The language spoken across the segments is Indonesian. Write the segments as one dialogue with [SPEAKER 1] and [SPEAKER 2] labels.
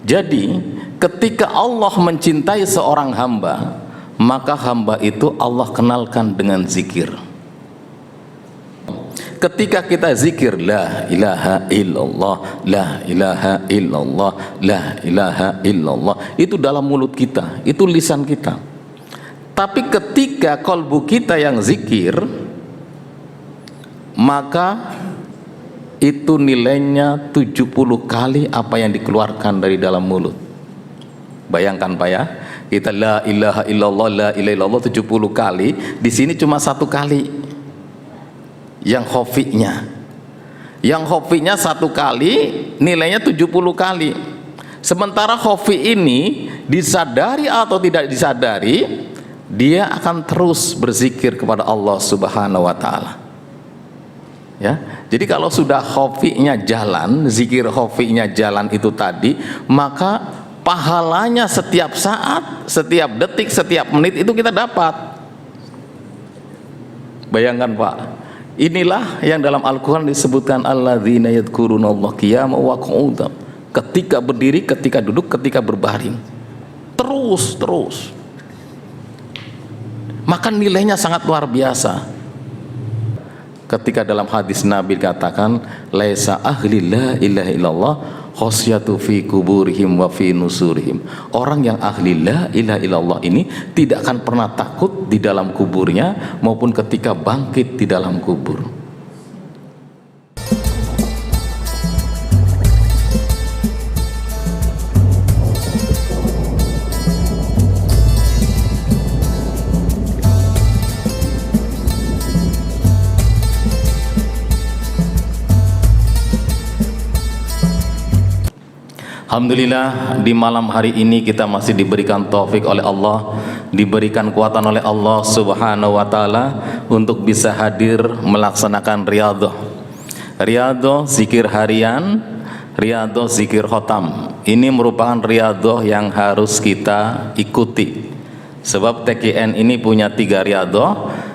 [SPEAKER 1] Jadi ketika Allah mencintai seorang hamba, maka hamba itu Allah kenalkan dengan zikir. Ketika kita zikir la ilaha illallah, la ilaha illallah, la ilaha illallah, itu dalam mulut kita, itu lisan kita. Tapi ketika kalbu kita yang zikir, maka itu nilainya 70 kali apa yang dikeluarkan dari dalam mulut. Bayangkan Pak ya, kita la ilaha illallah, la ilaha illallah 70 kali, di sini cuma 1 kali yang khofinya. Yang khofinya 1 kali nilainya 70 kali. Sementara khofi ini disadari atau tidak disadari, dia akan terus berzikir kepada Allah Subhanahu wa taala. Ya, jadi kalau sudah khofinya jalan, zikir khofinya jalan itu tadi, maka pahalanya setiap saat, setiap detik, setiap menit itu kita dapat. Bayangkan Pak, inilah yang dalam Al-Quran disebutkan alladzina yadhkurunallaha qiyaman wa qu'udan, ketika berdiri, ketika duduk, ketika berbaring, terus maka nilainya sangat luar biasa. Ketika dalam hadis Nabi katakan laisa ahli la ilaha illallah khasyatu fi kuburihim wa fi nusurihim, orang yang ahli la ilaha illallah ini tidak akan pernah takut di dalam kuburnya maupun ketika bangkit di dalam kubur. Alhamdulillah, di malam hari ini kita masih diberikan taufik oleh Allah, diberikan kekuatan oleh Allah Subhanahu wa taala untuk bisa hadir melaksanakan riyadhah. Riyadhah zikir harian, riyadhah zikir khotam. Ini merupakan riyadhah yang harus kita ikuti. Sebab TKN ini punya 3 riyadhah.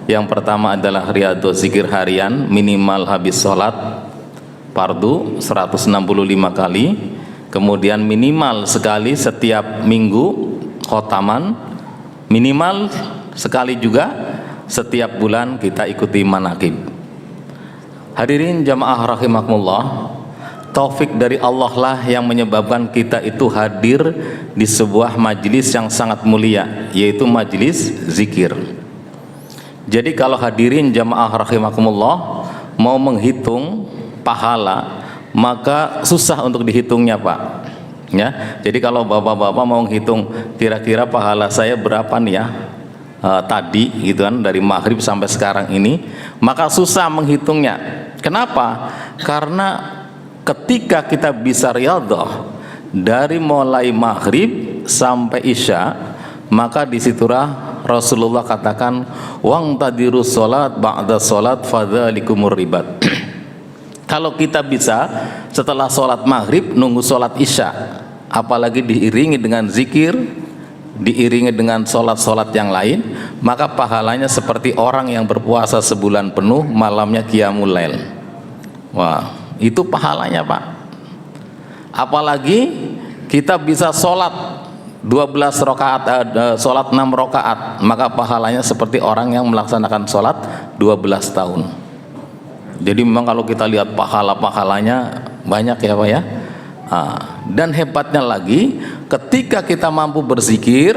[SPEAKER 1] Yang pertama adalah riyadhah zikir harian, minimal habis sholat fardu 165 kali. Kemudian minimal sekali setiap minggu khotaman, minimal sekali juga setiap bulan kita ikuti manaqib. Hadirin jamaah rahimakumullah, taufik dari Allah lah yang menyebabkan kita itu hadir di sebuah majelis yang sangat mulia, yaitu majelis zikir. Jadi kalau hadirin jamaah rahimakumullah mau menghitung pahala, maka susah untuk dihitungnya Pak ya. Jadi kalau bapak-bapak mau menghitung kira-kira pahala saya berapa nih ya tadi gitu kan, dari maghrib sampai sekarang ini, maka susah menghitungnya. Kenapa? Karena ketika kita bisa riyadhah dari mulai maghrib sampai isya, maka disitulah Rasulullah katakan wang tadiru sholat ba'da sholat fadzalikumur ribat. Kalau kita bisa setelah sholat maghrib nunggu sholat isya, apalagi diiringi dengan zikir, diiringi dengan sholat-sholat yang lain, maka pahalanya seperti orang yang berpuasa sebulan penuh, malamnya qiyamul lail. Wah, itu pahalanya Pak. Apalagi kita bisa sholat 12 rakaat, sholat 6 rakaat, maka pahalanya seperti orang yang melaksanakan sholat 12 tahun. Jadi memang kalau kita lihat pahala-pahalanya banyak ya Pak ya. Dan hebatnya lagi, ketika kita mampu berzikir,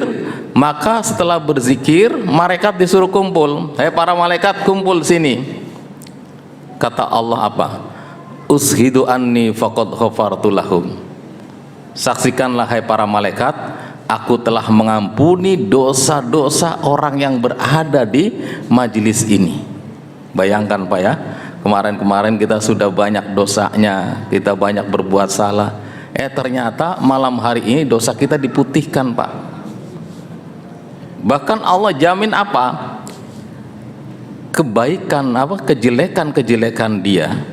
[SPEAKER 1] maka setelah berzikir malaikat disuruh kumpul. Hai para malaikat, kumpul sini. Kata Allah apa? Ushidu anni faqad ghafartu lahum. Saksikanlah hai para malaikat, aku telah mengampuni dosa-dosa orang yang berada di majelis ini. Bayangkan Pak ya, kemarin-kemarin kita sudah banyak dosanya, kita banyak berbuat salah, ternyata malam hari ini dosa kita diputihkan Pak. Bahkan Allah jamin apa? Kebaikan apa? Kejelekan-kejelekan dia,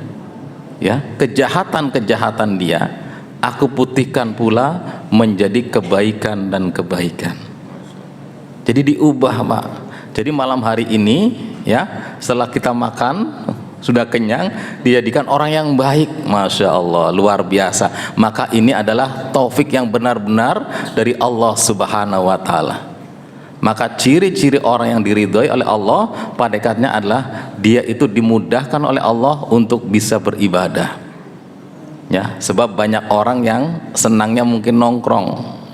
[SPEAKER 1] ya, kejahatan-kejahatan dia, aku putihkan pula menjadi kebaikan dan kebaikan. Jadi diubah Pak. Jadi malam hari ini ya, setelah kita makan sudah kenyang, dijadikan orang yang baik. Masya Allah, luar biasa. Maka ini adalah taufik yang benar-benar dari Allah Subhanahu wa Ta'ala. Maka ciri-ciri orang yang diridhoi oleh Allah pada hakikatnya adalah dia itu dimudahkan oleh Allah untuk bisa beribadah. Ya, sebab banyak orang yang senangnya mungkin nongkrong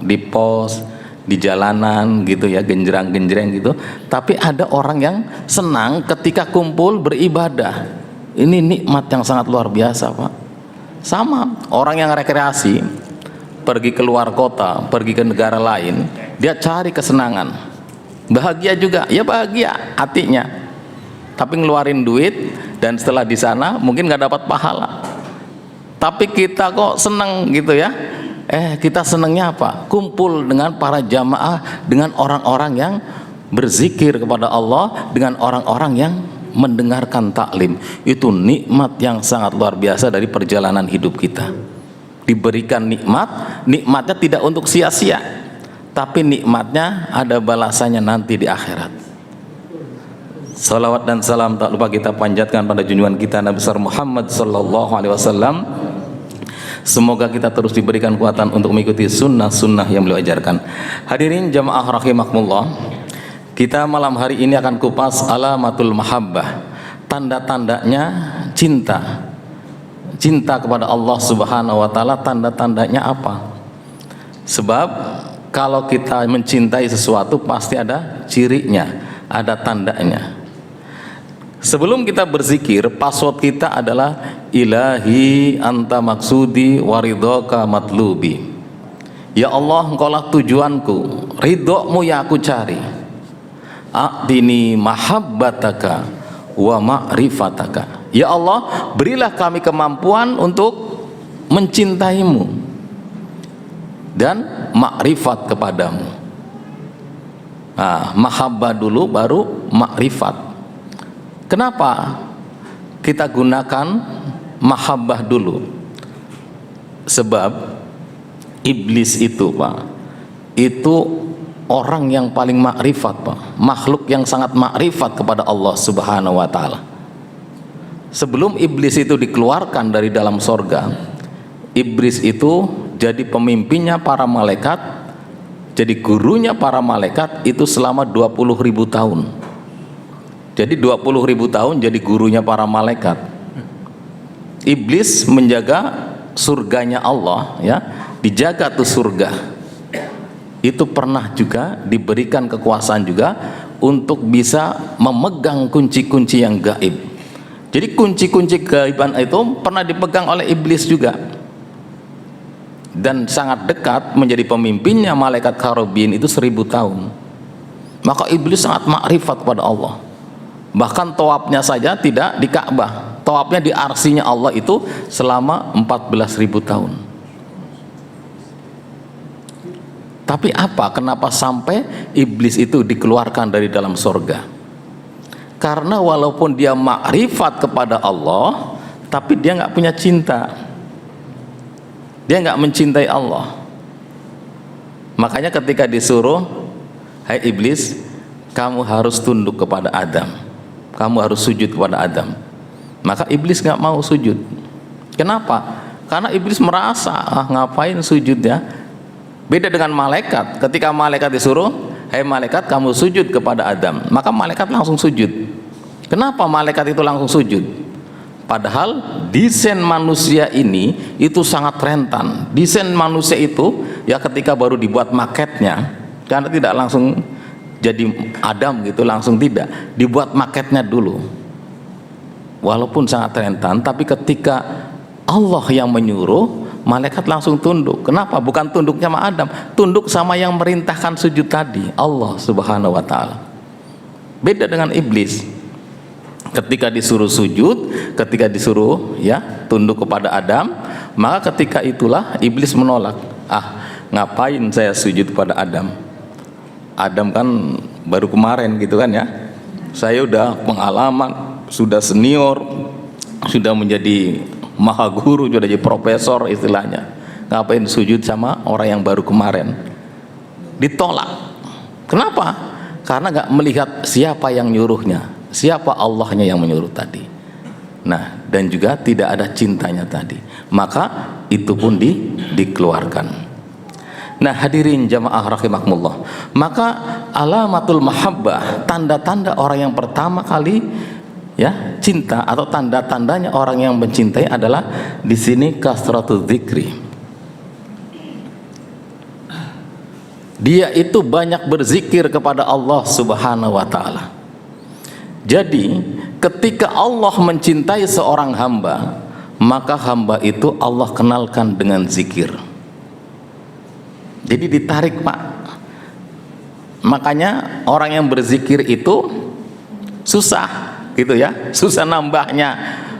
[SPEAKER 1] di pos, di jalanan gitu ya, genjreng-genjreng gitu. Tapi ada orang yang senang ketika kumpul beribadah. Ini nikmat yang sangat luar biasa, Pak. Sama orang yang rekreasi, pergi keluar kota, pergi ke negara lain, dia cari kesenangan. Bahagia juga, ya bahagia hatinya, tapi ngeluarin duit dan setelah di sana mungkin nggak dapat pahala. Tapi kita kok seneng gitu ya. Kita senengnya apa? Kumpul dengan para jamaah, dengan orang-orang yang berzikir kepada Allah, dengan orang-orang yang mendengarkan taklim. Itu nikmat yang sangat luar biasa dari perjalanan hidup kita. Diberikan nikmat, nikmatnya tidak untuk sia-sia, tapi nikmatnya ada balasannya nanti di akhirat. Salawat dan salam tak lupa kita panjatkan pada junjungan kita Nabi besar Muhammad sallallahu alaihi wasallam. Semoga kita terus diberikan kekuatan untuk mengikuti sunnah-sunnah yang beliau ajarkan. Hadirin jamaah rahimakumullah, kita malam hari ini akan kupas alamatul mahabbah, tanda-tandanya cinta. Cinta kepada Allah Subhanahu wa Ta'ala, tanda-tandanya apa? Sebab kalau kita mencintai sesuatu pasti ada cirinya, ada tandanya. Sebelum kita berzikir, password kita adalah ilahi anta maksudi waridhoka matlubi. Ya Allah, engkaulah tujuanku, ridhomu yang aku cari. A'tini mahabbataka wa ma'rifataka. Ya Allah, berilah kami kemampuan untuk mencintaimu dan makrifat kepadamu. Mahabbah dulu baru makrifat. Kenapa kita gunakan mahabbah dulu? Sebab iblis itu, Pak, itu orang yang paling makrifat, Pak, makhluk yang sangat makrifat kepada Allah Subhanahu wa Ta'ala. Sebelum iblis itu dikeluarkan dari dalam sorga, iblis itu jadi pemimpinnya para malaikat, jadi gurunya para malaikat itu selama 20.000 tahun. Jadi 20.000 tahun jadi gurunya para malaikat. Iblis menjaga surganya Allah, ya, dijaga tuh surga. Itu pernah juga diberikan kekuasaan juga untuk bisa memegang kunci-kunci yang gaib. Jadi kunci-kunci gaiban itu pernah dipegang oleh iblis juga. Dan sangat dekat menjadi pemimpinnya malaikat karobin itu 1000 tahun. Maka iblis sangat makrifat kepada Allah. Bahkan tawafnya saja tidak di Ka'bah, tawafnya di arsinya Allah itu selama 14.000 tahun. Tapi apa? Kenapa sampai iblis itu dikeluarkan dari dalam surga? Karena walaupun dia makrifat kepada Allah, tapi dia nggak punya cinta. Dia nggak mencintai Allah. Makanya ketika disuruh, hai iblis, kamu harus tunduk kepada Adam, kamu harus sujud kepada Adam. Maka iblis nggak mau sujud. Kenapa? Karena iblis merasa, ngapain sujud ya? Beda dengan malaikat. Ketika malaikat disuruh, hai malaikat, kamu sujud kepada Adam, maka malaikat langsung sujud. Kenapa malaikat itu langsung sujud? Padahal desain manusia ini itu sangat rentan. Desain manusia itu ya ketika baru dibuat maketnya, karena tidak langsung jadi Adam gitu, langsung tidak, dibuat maketnya dulu. Walaupun sangat rentan, tapi ketika Allah yang menyuruh, malaikat langsung tunduk. Kenapa? Bukan tunduknya sama Adam, tunduk sama yang merintahkan sujud tadi, Allah Subhanahu wa Ta'ala. Beda dengan iblis. Ketika disuruh sujud, ketika disuruh ya tunduk kepada Adam, maka ketika itulah iblis menolak. Ngapain saya sujud kepada Adam? Adam kan baru kemarin gitu kan ya. Saya udah pengalaman, sudah senior, sudah menjadi maha guru, sudah jadi profesor istilahnya. Ngapain sujud sama orang yang baru kemarin? Ditolak. Kenapa? Karena nggak melihat siapa yang nyuruhnya, siapa Allahnya yang menyuruh tadi. Nah, dan juga tidak ada cintanya tadi, maka itu pun dikeluarkan. Nah, hadirin jamaah rahimakumullah, maka alamatul mahabbah, tanda-tanda orang yang pertama kali ya cinta, atau tanda-tandanya orang yang mencintai adalah di sini kasratul dzikri. Dia itu banyak berzikir kepada Allah Subhanahu wa taala. Jadi ketika Allah mencintai seorang hamba, maka hamba itu Allah kenalkan dengan zikir. Jadi ditarik, Pak. Makanya orang yang berzikir itu susah gitu ya, susah nambahnya.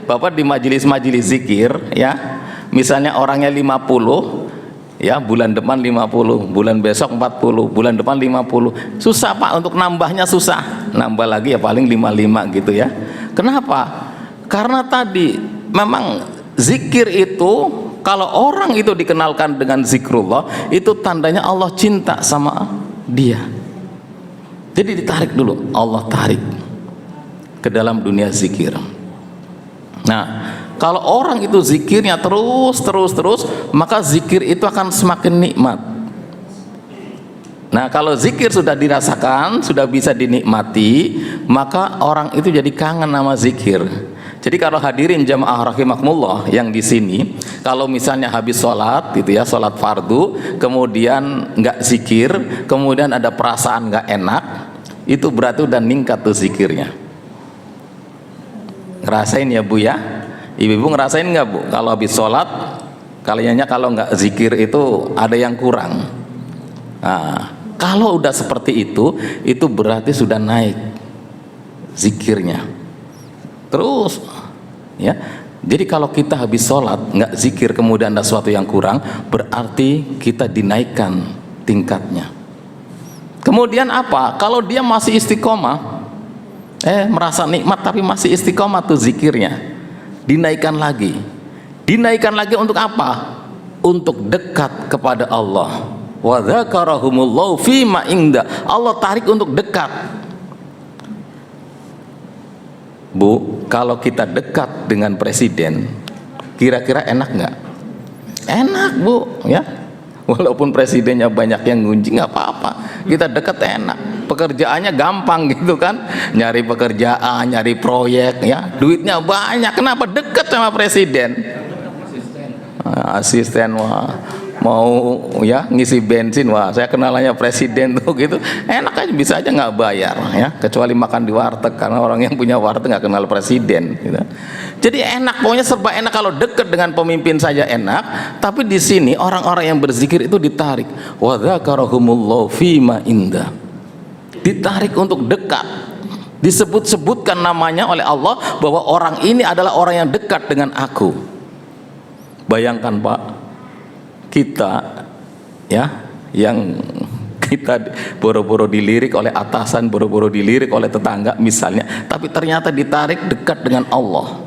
[SPEAKER 1] Bapak di majelis-majelis zikir ya, misalnya orangnya 50 ya, bulan depan 50, bulan besok 40, bulan depan 50, susah Pak untuk nambahnya, susah. Nambah lagi ya paling 55 gitu ya. Kenapa? Karena tadi memang zikir itu, kalau orang itu dikenalkan dengan zikrullah, itu tandanya Allah cinta sama dia. Jadi ditarik dulu, Allah tarik ke dalam dunia zikir. Nah, kalau orang itu zikirnya terus, maka zikir itu akan semakin nikmat. Nah, kalau zikir sudah dirasakan, sudah bisa dinikmati, maka orang itu jadi kangen sama zikir. Jadi kalau hadirin jamaah rahimakumullah yang di sini, kalau misalnya habis sholat gitu ya, sholat fardu, kemudian nggak zikir, kemudian ada perasaan nggak enak, itu berarti udah ningkat tuh zikirnya. Ngerasain ya Bu ya? Ibu-ibu ngerasain nggak Bu? Kalau habis sholat, kaliannya kalau nggak zikir itu ada yang kurang. Nah, kalau udah seperti itu berarti sudah naik zikirnya. Terus, ya. Jadi kalau kita habis sholat nggak zikir, kemudian ada sesuatu yang kurang, berarti kita dinaikkan tingkatnya. Kemudian apa? Kalau dia masih istiqomah, merasa nikmat tapi masih istiqomah tuh zikirnya, dinaikkan lagi. Dinaikkan lagi untuk apa? Untuk dekat kepada Allah. Wa dzakarahumullahu fima inda. Allah tarik untuk dekat. Bu, kalau kita dekat dengan presiden, kira-kira enak nggak? Enak Bu, ya. Walaupun presidennya banyak yang ngunci, nggak apa-apa. Kita dekat enak. Pekerjaannya gampang gitu kan, nyari pekerjaan, nyari proyek, ya. Duitnya banyak. Kenapa? Dekat sama presiden. Asisten, wah. Mau ya ngisi bensin, wah saya kenalannya presiden tuh gitu, enak aja, bisa aja nggak bayar ya, kecuali makan di warteg, karena orang yang punya warteg nggak kenal presiden gitu. Jadi enak, pokoknya serba enak kalau dekat dengan pemimpin saja enak. Tapi di sini orang-orang yang berzikir itu ditarik, wa dzakarahumullahu fima inda, ditarik untuk dekat, disebut-sebutkan namanya oleh Allah bahwa orang ini adalah orang yang dekat dengan aku. Bayangkan Pak, kita ya, yang kita boro-boro dilirik oleh atasan, boro-boro dilirik oleh tetangga misalnya, tapi ternyata ditarik dekat dengan Allah.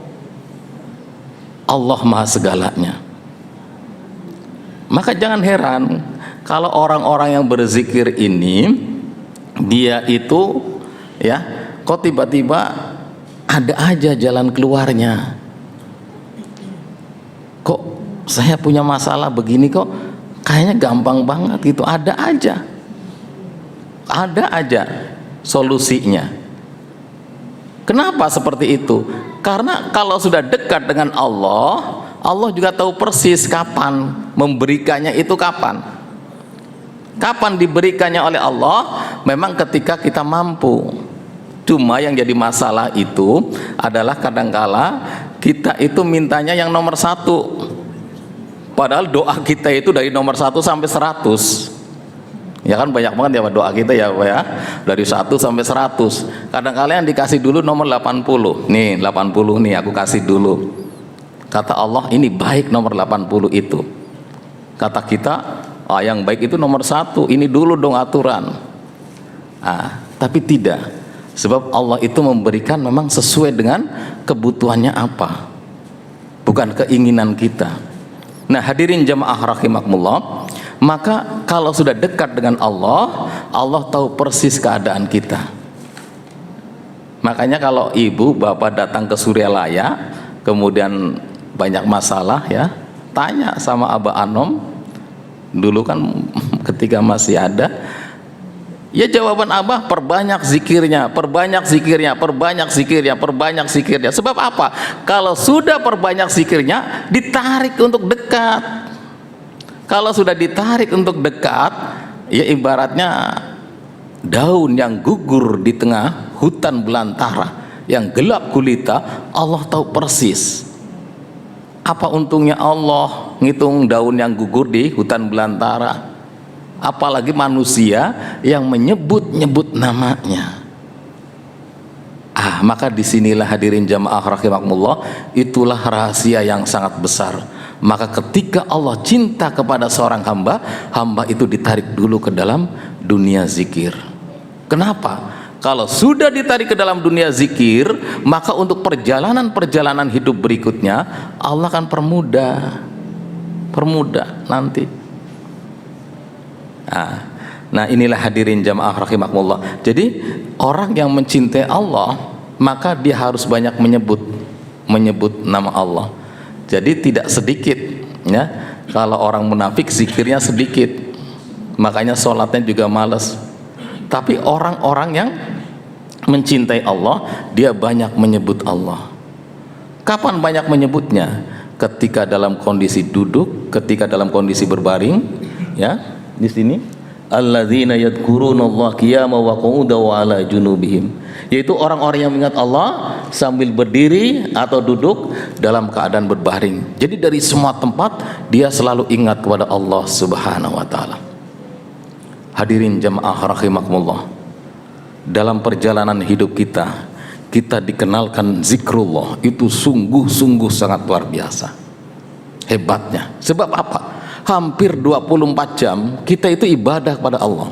[SPEAKER 1] Allah maha segalanya. Maka jangan heran kalau orang-orang yang berzikir ini, dia itu ya, kok tiba-tiba ada aja jalan keluarnya. Kok saya punya masalah begini, kok kayaknya gampang banget gitu, ada aja solusinya. Kenapa seperti itu? Karena kalau sudah dekat dengan Allah, Allah juga tahu persis kapan memberikannya, itu kapan diberikannya oleh Allah, memang ketika kita mampu. Cuma yang jadi masalah itu adalah kadangkala kita itu mintanya yang nomor 1, padahal doa kita itu dari nomor 1 sampai 100. Ya kan, banyak banget ya doa kita ya Pak ya, dari 1 sampai 100. Kadang-kadang yang dikasih dulu nomor 80. Nih 80 nih aku kasih dulu. Kata Allah ini baik nomor 80 itu. Kata kita, yang baik itu nomor 1, ini dulu dong aturan. Tapi tidak. Sebab Allah itu memberikan memang sesuai dengan kebutuhannya apa, bukan keinginan kita. Nah hadirin jamaah rahimakumullah, maka kalau sudah dekat dengan Allah, Allah tahu persis keadaan kita. Makanya kalau ibu bapak datang ke Suryalaya, kemudian banyak masalah ya, tanya sama Abah Anom dulu kan ketika masih ada. Ya jawaban Abah, perbanyak zikirnya, perbanyak zikirnya, perbanyak zikirnya, perbanyak zikirnya. Sebab apa? Kalau sudah perbanyak zikirnya, ditarik untuk dekat. Kalau sudah ditarik untuk dekat, ya ibaratnya daun yang gugur di tengah hutan belantara yang gelap gulita. Allah tahu persis apa untungnya Allah ngitung daun yang gugur di hutan belantara, apalagi manusia yang menyebut-nyebut namanya. Maka disinilah hadirin jamaah rahimakumullah, itulah rahasia yang sangat besar. Maka ketika Allah cinta kepada seorang hamba, hamba itu ditarik dulu ke dalam dunia zikir. Kenapa? Kalau sudah ditarik ke dalam dunia zikir, maka untuk perjalanan-perjalanan hidup berikutnya Allah akan permudah nanti. Nah inilah hadirin jamaah rahimakumullah. Jadi orang yang mencintai Allah, maka dia harus banyak menyebut nama Allah. Jadi tidak sedikit ya, kalau orang munafik zikirnya sedikit, makanya sholatnya juga malas. Tapi orang-orang yang mencintai Allah, dia banyak menyebut Allah. Kapan banyak menyebutnya? Ketika dalam kondisi duduk, ketika dalam kondisi berbaring, ya. Di sini, alladzina yadhkurunallaha qiyaman wa qu'udan wa 'ala junubihim, yaitu orang-orang yang mengingat Allah sambil berdiri atau duduk dalam keadaan berbaring. Jadi dari semua tempat dia selalu ingat kepada Allah Subhanahu wa taala. Hadirin jamaah rahimakumullah, dalam perjalanan hidup kita dikenalkan zikrullah itu sungguh-sungguh sangat luar biasa hebatnya. Sebab apa? Hampir 24 jam kita itu ibadah kepada Allah.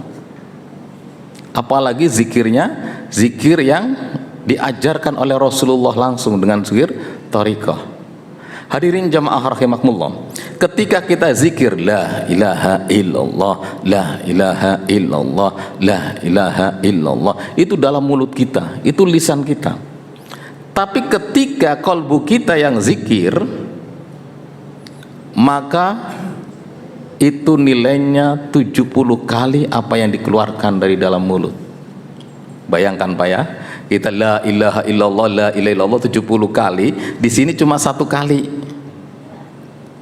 [SPEAKER 1] Apalagi zikirnya, zikir yang diajarkan oleh Rasulullah langsung dengan zikir thariqah. Hadirin jamaah rahimakumullah, ketika kita zikir la ilaha illallah, la ilaha illallah, la ilaha illallah, itu dalam mulut kita, itu lisan kita. Tapi ketika kalbu kita yang zikir, maka itu nilainya 70 kali apa yang dikeluarkan dari dalam mulut. Bayangkan Pak ya, kita la ilaha illallah, la ilaha illallah 70 kali, di sini cuma 1 kali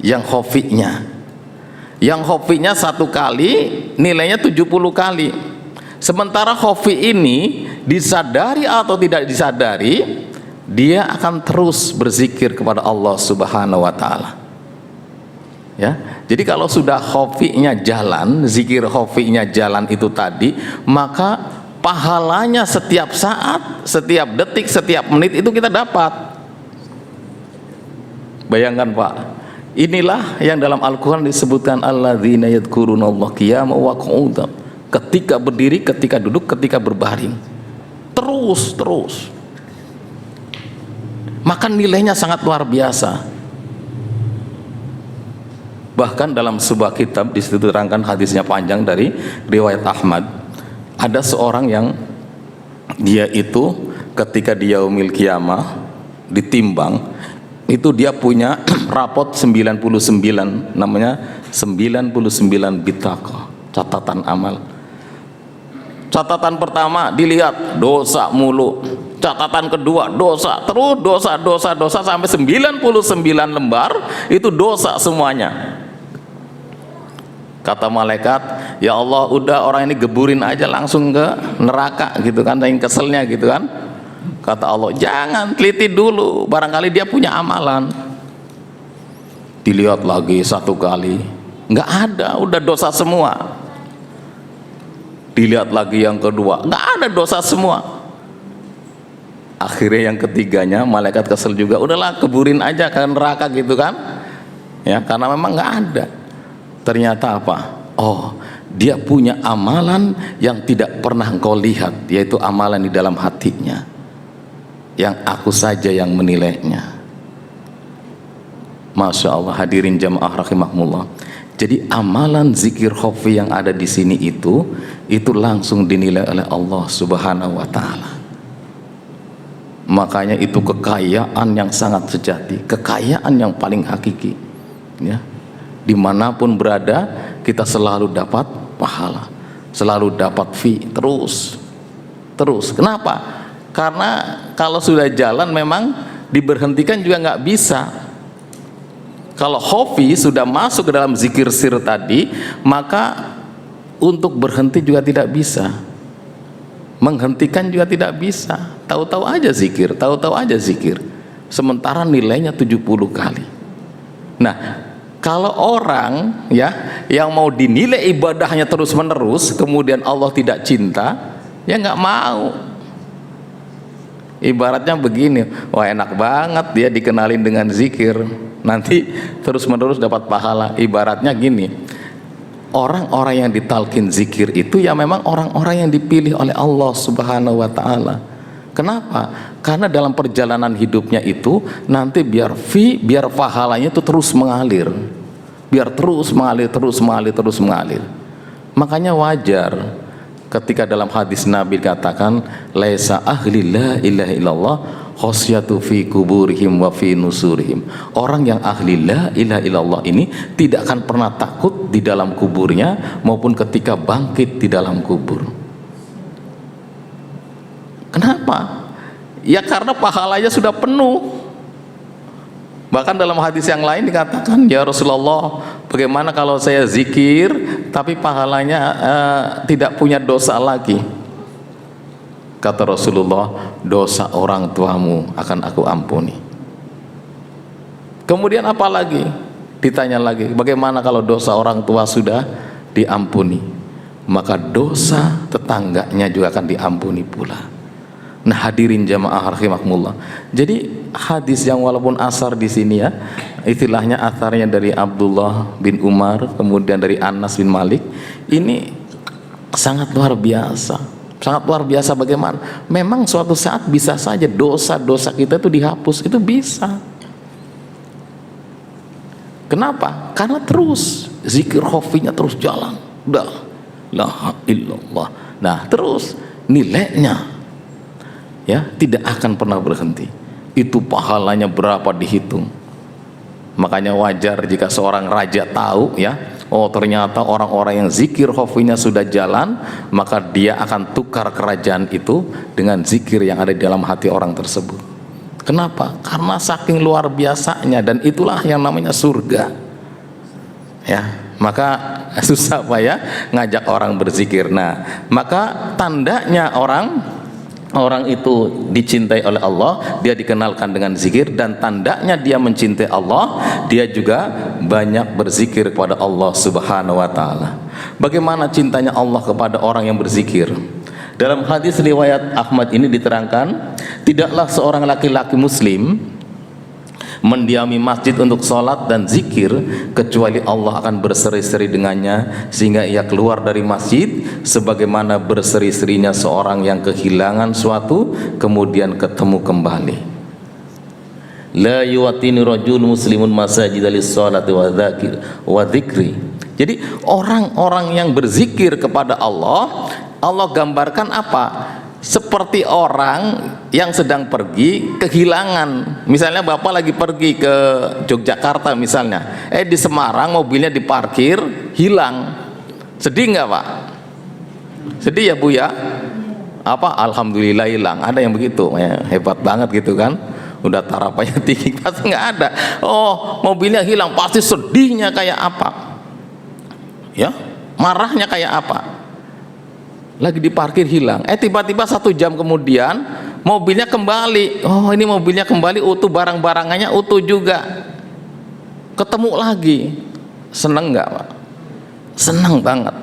[SPEAKER 1] yang khofinya. Yang khofinya 1 kali nilainya 70 kali. Sementara khofi ini disadari atau tidak disadari, dia akan terus berzikir kepada Allah Subhanahu wa taala. Ya. Jadi kalau sudah khofinya jalan, zikir khofinya jalan itu tadi, maka pahalanya setiap saat, setiap detik, setiap menit itu kita dapat. Bayangkan Pak, inilah yang dalam Al-Quran disebutkan alladzina yadhkurunallaha qiyaman wa qu'udan, ketika berdiri, ketika duduk, ketika berbaring, terus maka nilainya sangat luar biasa. Bahkan dalam sebuah kitab di situ diterangkan, hadisnya panjang dari riwayat Ahmad, ada seorang yang dia itu ketika di yaumil qiyamah ditimbang, itu dia punya rapot 99, namanya 99 bitaqah, catatan amal. Catatan pertama dilihat dosa mulu, catatan kedua dosa, terus dosa sampai 99 lembar itu dosa semuanya. Kata malaikat, ya Allah, udah orang ini geburin aja langsung ke neraka gitu kan, yang keselnya gitu kan. Kata Allah, jangan, teliti dulu, barangkali dia punya amalan. Dilihat lagi 1 kali, nggak ada, udah dosa semua. Dilihat lagi yang kedua, nggak ada, dosa semua. Akhirnya yang ketiganya malaikat kesel juga, udahlah keburin aja ke neraka gitu kan, ya, karena memang nggak ada. Ternyata apa? Oh, dia punya amalan yang tidak pernah engkau lihat, yaitu amalan di dalam hatinya, yang aku saja yang menilainya. Masya Allah, hadirin jamaah rahimakumullah. Jadi amalan zikir khofi yang ada di sini itu langsung dinilai oleh Allah Subhanahu wa taala. Makanya itu kekayaan yang sangat sejati, kekayaan yang paling hakiki, ya. Dimanapun berada kita selalu dapat pahala, selalu dapat fee, terus. Kenapa? Karena kalau sudah jalan memang diberhentikan juga nggak bisa. Kalau hobi sudah masuk ke dalam zikir sir tadi, maka untuk berhenti juga tidak bisa, menghentikan juga tidak bisa. Tahu-tahu aja zikir, sementara nilainya 70 kali. Nah, kalau orang ya yang mau dinilai ibadahnya terus menerus, kemudian Allah tidak cinta, ya nggak mau. Ibaratnya begini, wah enak banget dia dikenalin dengan zikir, nanti terus menerus dapat pahala. Ibaratnya gini, orang-orang yang ditalkin zikir itu ya memang orang-orang yang dipilih oleh Allah Subhanahu wa Ta'ala. Kenapa? Karena dalam perjalanan hidupnya itu nanti biar pahalanya itu terus mengalir, biar terus mengalir. Makanya wajar ketika dalam hadis Nabi katakan, laisa ahli la ilaha illallah khosyatu fi kuburihim wa fi nusurihim. Orang yang ahli la ilaha illallah ini tidak akan pernah takut di dalam kuburnya maupun ketika bangkit di dalam kubur. Kenapa? Ya karena pahalanya sudah penuh. Bahkan dalam hadis yang lain dikatakan, ya Rasulullah, bagaimana kalau saya zikir tapi pahalanya tidak punya dosa lagi? Kata Rasulullah, dosa orang tuamu akan aku ampuni. Kemudian apa lagi? Ditanya lagi, bagaimana kalau dosa orang tua sudah diampuni? Maka dosa tetangganya juga akan diampuni pula. Nah, hadirin jamaah rahimakumullah. Jadi hadis yang walaupun asar di sini ya, istilahnya asarnya dari Abdullah bin Umar, kemudian dari Anas bin Malik, ini sangat luar biasa. Sangat luar biasa bagaimana? Memang suatu saat bisa saja dosa-dosa kita itu dihapus, itu bisa. Kenapa? Karena terus zikir khofinya terus jalan. La ilaha illallah. Nah, terus nilainya ya tidak akan pernah berhenti. Itu pahalanya berapa dihitung. Makanya wajar jika seorang raja tahu ya, oh ternyata orang-orang yang zikir khofinya sudah jalan, maka dia akan tukar kerajaan itu dengan zikir yang ada di dalam hati orang tersebut. Kenapa? Karena saking luar biasanya, dan itulah yang namanya surga. Ya, maka susah Pak ya ngajak orang berzikir. Nah, maka tandanya orang itu dicintai oleh Allah, dia dikenalkan dengan zikir, dan tandanya dia mencintai Allah, dia juga banyak berzikir kepada Allah Subhanahu wa Ta'ala. Bagaimana cintanya Allah kepada orang yang berzikir? Dalam hadis riwayat Ahmad ini diterangkan, tidaklah seorang laki-laki muslim mendiami masjid untuk sholat dan zikir kecuali Allah akan berseri-seri dengannya sehingga ia keluar dari masjid sebagaimana berseri-serinya seorang yang kehilangan suatu kemudian ketemu kembali. La yuwatini rajul muslimun masajid lis-sholati wa dzikri. Jadi orang-orang yang berzikir kepada Allah, Allah gambarkan apa? Seperti orang yang sedang pergi kehilangan. Misalnya Bapak lagi pergi ke Yogyakarta misalnya, di Semarang mobilnya diparkir hilang. Sedih nggak Pak? Sedih ya Bu ya? Apa? Alhamdulillah hilang. Ada yang begitu, ya, hebat banget gitu kan? Udah tarapannya tinggi, pasti nggak ada. Oh, mobilnya hilang, pasti sedihnya kayak apa? Ya, marahnya kayak apa? Lagi diparkir hilang, tiba-tiba 1 jam kemudian mobilnya kembali. Oh, ini mobilnya kembali utuh, barang-barangannya utuh juga, ketemu lagi. Seneng nggak Pak? Seneng banget.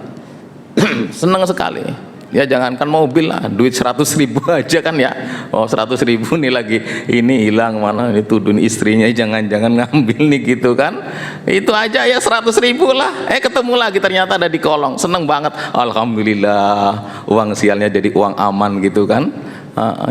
[SPEAKER 1] Seneng sekali ya. Jangankan mobil lah, duit 100.000 aja kan ya. Oh, 100.000 nih lagi ini hilang, mana ini tuduhin istrinya jangan-jangan ngambil nih gitu kan. Itu aja ya 100.000 lah, ketemu lagi ternyata ada di kolong. Seneng banget, alhamdulillah, uang sialnya jadi uang aman gitu kan.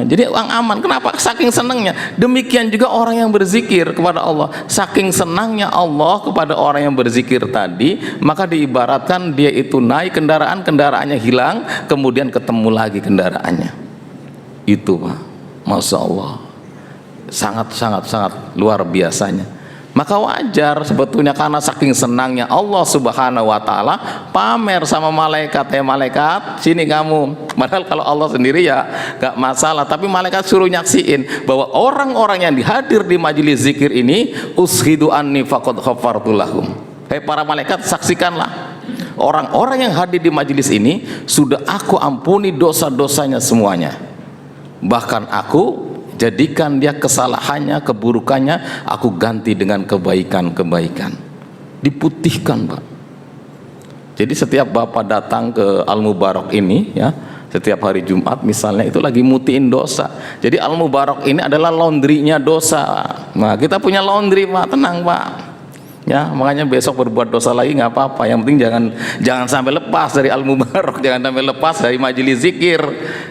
[SPEAKER 1] Jadi uang aman. Kenapa? Saking senangnya. Demikian juga orang yang berzikir kepada Allah, saking senangnya Allah kepada orang yang berzikir tadi, maka diibaratkan dia itu naik kendaraan, kendaraannya hilang, kemudian ketemu lagi kendaraannya. Itu Pak, Masya Allah. sangat luar biasanya. Maka wajar sebetulnya, karena saking senangnya Allah Subhanahu wa Ta'ala pamer sama malaikat, malaikat sini kamu. Padahal kalau Allah sendiri ya gak masalah, tapi malaikat suruh nyaksiin bahwa orang-orang yang dihadir di majelis zikir ini, ushidu anni faqad ghafartu lahum. Hei para malaikat, saksikanlah orang-orang yang hadir di majelis ini sudah aku ampuni dosa-dosanya semuanya. Bahkan aku jadikan dia kesalahannya, keburukannya, aku ganti dengan kebaikan-kebaikan. Diputihkan, Pak. Jadi setiap Bapak datang ke Al-Mubarak ini ya, setiap hari Jumat misalnya, itu lagi mutiin dosa. Jadi Al-Mubarak ini adalah laundrynya dosa. Nah, kita punya laundry, Pak, tenang, Pak. Ya, makanya besok berbuat dosa lagi nggak apa-apa. Yang penting jangan sampai lepas dari Al-Mubarak, jangan sampai lepas dari majelis zikir.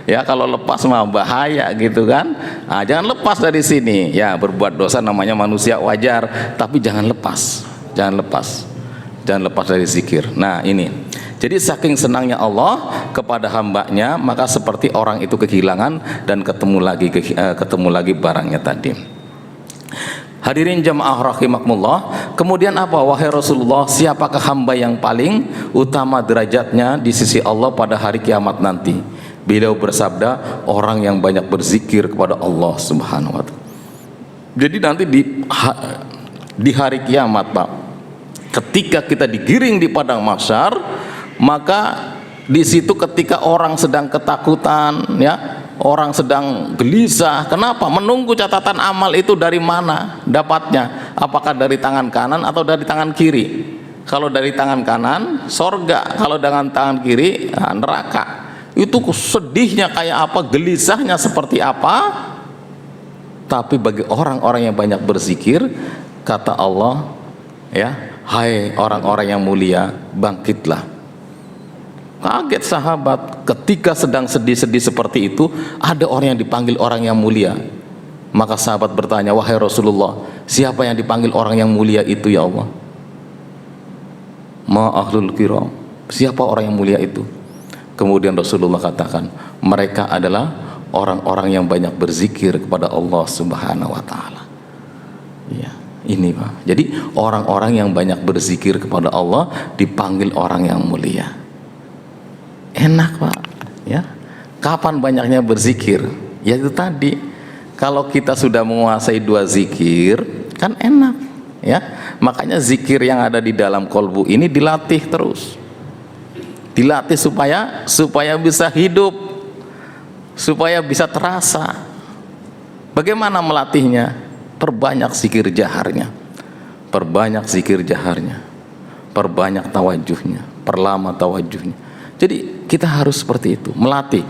[SPEAKER 1] Ya, kalau lepas mah bahaya gitu kan. Nah, jangan lepas dari sini. Ya, berbuat dosa namanya manusia, wajar, tapi jangan lepas dari zikir. Nah, ini. Jadi saking senangnya Allah kepada hambanya, maka seperti orang itu kehilangan dan ketemu lagi barangnya tadi. Hadirin jamaah rahimakumullah, kemudian apa? Wahai Rasulullah, siapakah hamba yang paling utama derajatnya di sisi Allah pada hari kiamat nanti? Beliau bersabda, orang yang banyak berzikir kepada Allah Subhanahu wa Ta'ala. Jadi nanti di hari kiamat, Pak, ketika kita digiring di padang mahsyar, maka di situ ketika orang sedang ketakutan, ya, orang sedang gelisah. Kenapa? Menunggu catatan amal itu dari mana dapatnya? Apakah dari tangan kanan atau dari tangan kiri? Kalau dari tangan kanan, sorga. Kalau dengan tangan kiri, neraka. Itu sedihnya kayak apa, gelisahnya seperti apa. Tapi bagi orang-orang yang banyak berzikir, kata Allah, ya, hai orang-orang yang mulia, bangkitlah. Kaget sahabat ketika sedang sedih-sedih seperti itu, ada orang yang dipanggil orang yang mulia. Maka sahabat bertanya, wahai Rasulullah, siapa yang dipanggil orang yang mulia itu ya Allah? Ma ahlul kiram, siapa orang yang mulia itu? Kemudian Rasulullah katakan, mereka adalah orang-orang yang banyak berzikir kepada Allah Subhanahu wa Ta'ala. Ya, ini Pak. Jadi orang-orang yang banyak berzikir kepada Allah dipanggil orang yang mulia. Enak, Pak, ya. Kapan banyaknya berzikir? Ya itu tadi, kalau kita sudah menguasai 2 zikir kan enak, ya. Makanya zikir yang ada di dalam kolbu ini dilatih terus, dilatih supaya bisa hidup, supaya bisa terasa. Bagaimana melatihnya? Perbanyak zikir jaharnya, perbanyak tawajuhnya, perlama tawajuhnya. Jadi kita harus seperti itu, melatih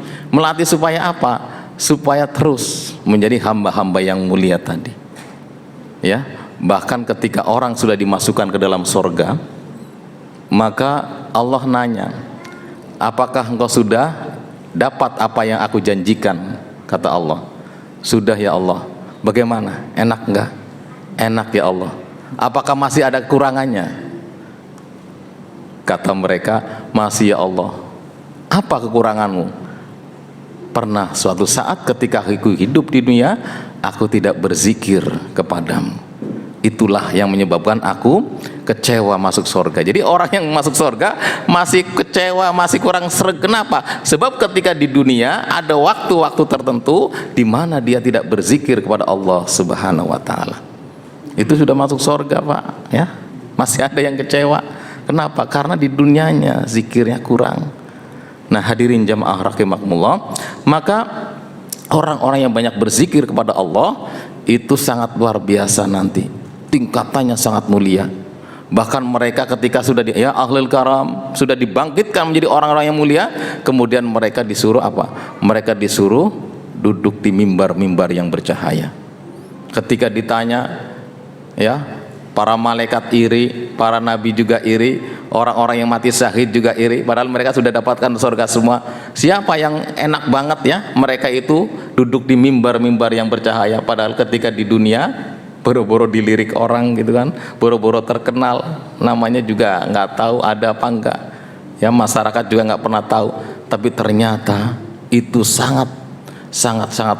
[SPEAKER 1] supaya apa? Supaya terus menjadi hamba-hamba yang mulia tadi. Ya, bahkan ketika orang sudah dimasukkan ke dalam sorga, maka Allah nanya, apakah engkau sudah dapat apa yang aku janjikan? Kata Allah, sudah ya Allah. Bagaimana? Enak enggak? Enak ya Allah. Apakah masih ada kekurangannya? Kata mereka, masih ya Allah. Apa kekuranganmu? Pernah suatu saat ketika aku hidup di dunia, aku tidak berzikir kepadamu. Itulah yang menyebabkan aku kecewa masuk surga. Jadi orang yang masuk surga masih kecewa, masih kurang sreg. Kenapa? Sebab ketika di dunia ada waktu-waktu tertentu di mana dia tidak berzikir kepada Allah Subhanahu wa Ta'ala. Itu sudah masuk surga, Pak, ya. Masih ada yang kecewa. Kenapa? Karena di dunianya zikirnya kurang. Nah, hadirin jamaah rahimakumullah, maka orang-orang yang banyak berzikir kepada Allah itu sangat luar biasa nanti. Tingkatannya sangat mulia. Bahkan mereka ketika sudah ya ahlul karam, sudah dibangkitkan menjadi orang-orang yang mulia, kemudian mereka disuruh apa? Mereka disuruh duduk di mimbar-mimbar yang bercahaya. Ketika ditanya, ya, para malaikat iri, para nabi juga iri, orang-orang yang mati syahid juga iri, padahal mereka sudah dapatkan surga semua. Siapa yang enak banget ya? Mereka itu duduk di mimbar-mimbar yang bercahaya, padahal ketika di dunia boro-boro dilirik orang gitu kan, boro-boro terkenal, namanya juga nggak tahu ada apa enggak, ya, masyarakat juga nggak pernah tahu, tapi ternyata itu sangat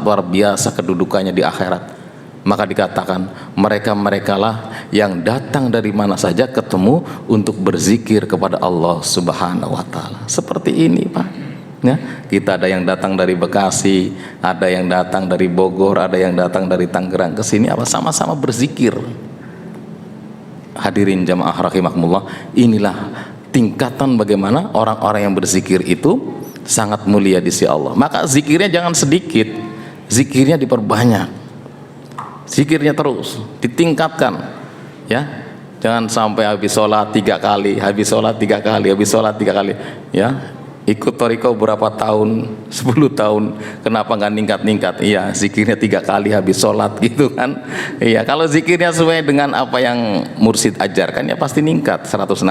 [SPEAKER 1] luar biasa kedudukannya di akhirat. Maka dikatakan mereka-merekalah yang datang dari mana saja ketemu untuk berzikir kepada Allah Subhanahu wa taala. Seperti ini, Pak. Ya, kita ada yang datang dari Bekasi, ada yang datang dari Bogor, ada yang datang dari Tangerang ke sini apa sama-sama berzikir. Hadirin jamaah rahimakumullah, inilah tingkatan bagaimana orang-orang yang berzikir itu sangat mulia di sisi Allah. Maka zikirnya jangan sedikit, zikirnya diperbanyak. Zikirnya terus ditingkatkan, ya. Jangan sampai habis sholat 3 kali, habis sholat 3 kali, habis sholat 3 kali, ya. Ikut toriko berapa tahun, 10 tahun, kenapa nggak ningkat-ningkat? Iya, zikirnya 3 kali habis sholat gitu kan. Iya, kalau zikirnya sesuai dengan apa yang mursyid ajarkan ya pasti ningkat 165,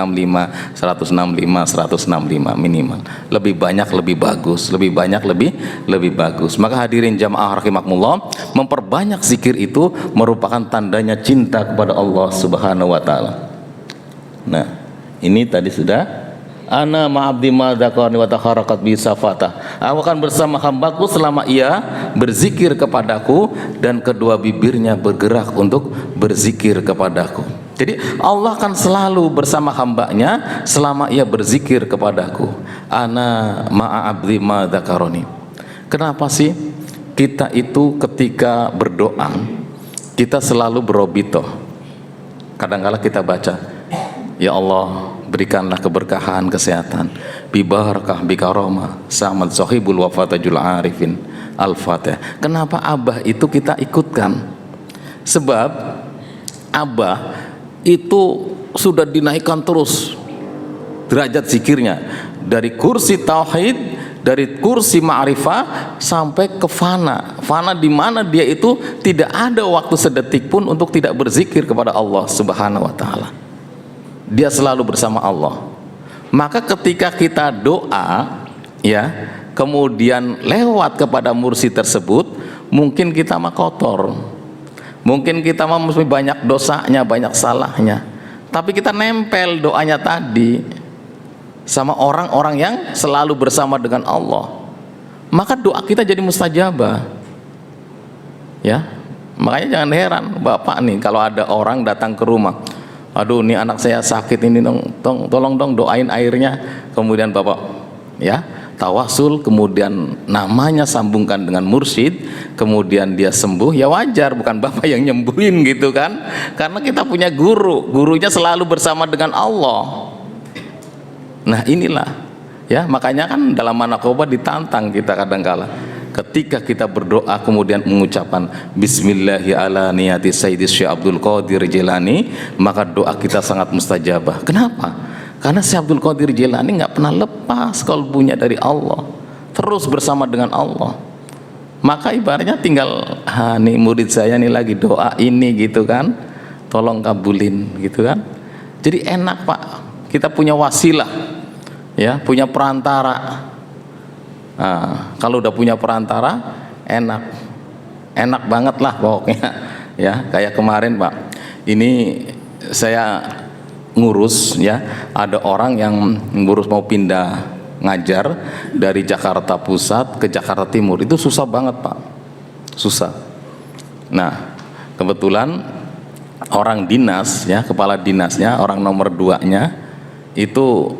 [SPEAKER 1] 165, 165 minimal. Lebih banyak lebih bagus, lebih banyak lebih bagus. Maka hadirin jamaah rahimakumullah, memperbanyak zikir itu merupakan tandanya cinta kepada Allah Subhanahu wa taala. Nah, ini tadi sudah ana ma'abdi ma dzakarni wa takharakat bi safata. Aku akan bersama hambaku selama ia berzikir kepadaku dan kedua bibirnya bergerak untuk berzikir kepadaku. Jadi Allah akan selalu bersama hambanya selama ia berzikir kepadaku. Ana ma'abdi ma dzakarni. Kenapa sih kita itu ketika berdoa kita selalu berobito? Kadang-kala kita baca, ya Allah, berikanlah keberkahan kesehatan, bibarakah bikaroma sa'amad sahibul wafatajul arifin al-fatih. Kenapa abah itu kita ikutkan? Sebab abah itu sudah dinaikkan terus derajat zikirnya dari kursi tauhid, dari kursi ma'rifah sampai ke fana. Fana di mana dia itu tidak ada waktu sedetik pun untuk tidak berzikir kepada Allah Subhanahu wa taala. Dia selalu bersama Allah. Maka ketika kita doa, ya, kemudian lewat kepada mursyid tersebut, mungkin kita mah kotor, mungkin kita mah mesti banyak dosanya, banyak salahnya, tapi kita nempel doanya tadi sama orang-orang yang selalu bersama dengan Allah, maka doa kita jadi mustajabah. Ya, makanya jangan heran Bapak nih kalau ada orang datang ke rumah, aduh ini anak saya sakit ini dong, tolong dong doain airnya. Kemudian Bapak ya tawasul, kemudian namanya sambungkan dengan mursyid, kemudian dia sembuh, ya wajar, bukan Bapak yang nyembuhin gitu kan, karena kita punya guru, gurunya selalu bersama dengan Allah. Nah inilah ya, makanya kan dalam manaqobah ditantang kita kadang-kala ketika kita berdoa kemudian mengucapkan Bismillahi ala niyati Sayyidi Syekh Abdul Qadir Jilani, maka doa kita sangat mustajabah. Kenapa? Karena Syekh Abdul Qadir Jilani nggak pernah lepas kalbunya dari Allah, terus bersama dengan Allah. Maka ibaratnya tinggal nih murid saya nih lagi doa ini gitu kan, tolong kabulin gitu kan. Jadi enak Pak, kita punya wasilah, ya, punya perantara. Nah, kalau udah punya perantara enak banget lah pokoknya ya. Kayak kemarin Pak, ini saya ngurus ya, ada orang yang ngurus mau pindah ngajar dari Jakarta Pusat ke Jakarta Timur, itu susah banget Pak, susah. Nah kebetulan orang dinas ya, kepala dinasnya, orang nomor 2-nya itu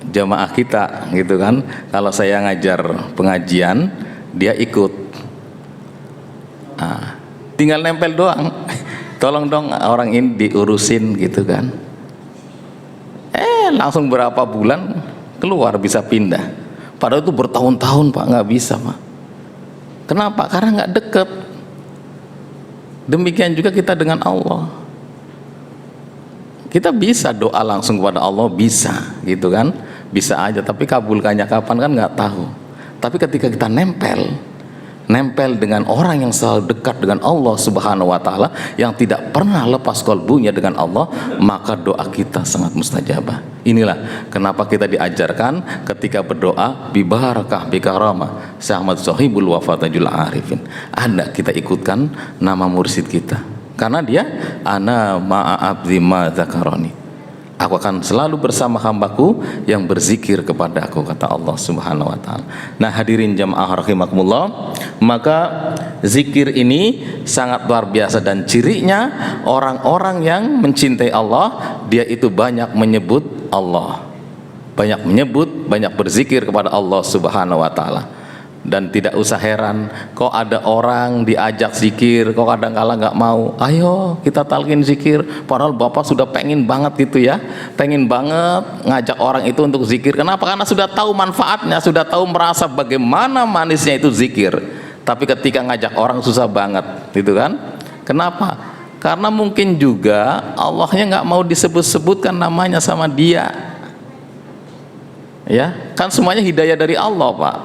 [SPEAKER 1] jamaah kita gitu kan. Kalau saya ngajar pengajian dia ikut, nah, tinggal nempel doang tolong dong orang ini diurusin gitu kan, langsung berapa bulan keluar bisa pindah. Padahal itu bertahun-tahun Pak nggak bisa Pak. Kenapa? Karena nggak deket. Demikian juga kita dengan Allah, kita bisa doa langsung kepada Allah, bisa gitu kan, bisa aja, tapi kabulkannya kapan kan nggak tahu. Tapi ketika kita nempel dengan orang yang selalu dekat dengan Allah Subhanahu wa taala, yang tidak pernah lepas kalbunya dengan Allah, maka doa kita sangat mustajabah. Inilah kenapa kita diajarkan ketika berdoa bibarakah bikarama sa'amad sahibul wafatajul arifin, ada kita ikutkan nama mursyid kita, karena dia ana ma'a abdi ma dzakaroni. Aku akan selalu bersama hambaku yang berzikir kepada aku, kata Allah Subhanahu wa taala. Nah, hadirin jamaah rahimakumullah, maka zikir ini sangat luar biasa, dan cirinya orang-orang yang mencintai Allah, dia itu banyak menyebut Allah. Banyak menyebut, banyak berzikir kepada Allah Subhanahu wa taala. Dan tidak usah heran kok ada orang diajak zikir kok kadang-kala nggak mau. Ayo kita talqin zikir, padahal bapak sudah pengen banget gitu ya, pengen banget ngajak orang itu untuk zikir. Kenapa? Karena sudah tahu manfaatnya, sudah tahu merasa bagaimana manisnya itu zikir. Tapi ketika ngajak orang susah banget, gitu kan? Kenapa? Karena mungkin juga Allahnya nggak mau disebut-sebutkan namanya sama dia. Ya, kan semuanya hidayah dari Allah, Pak.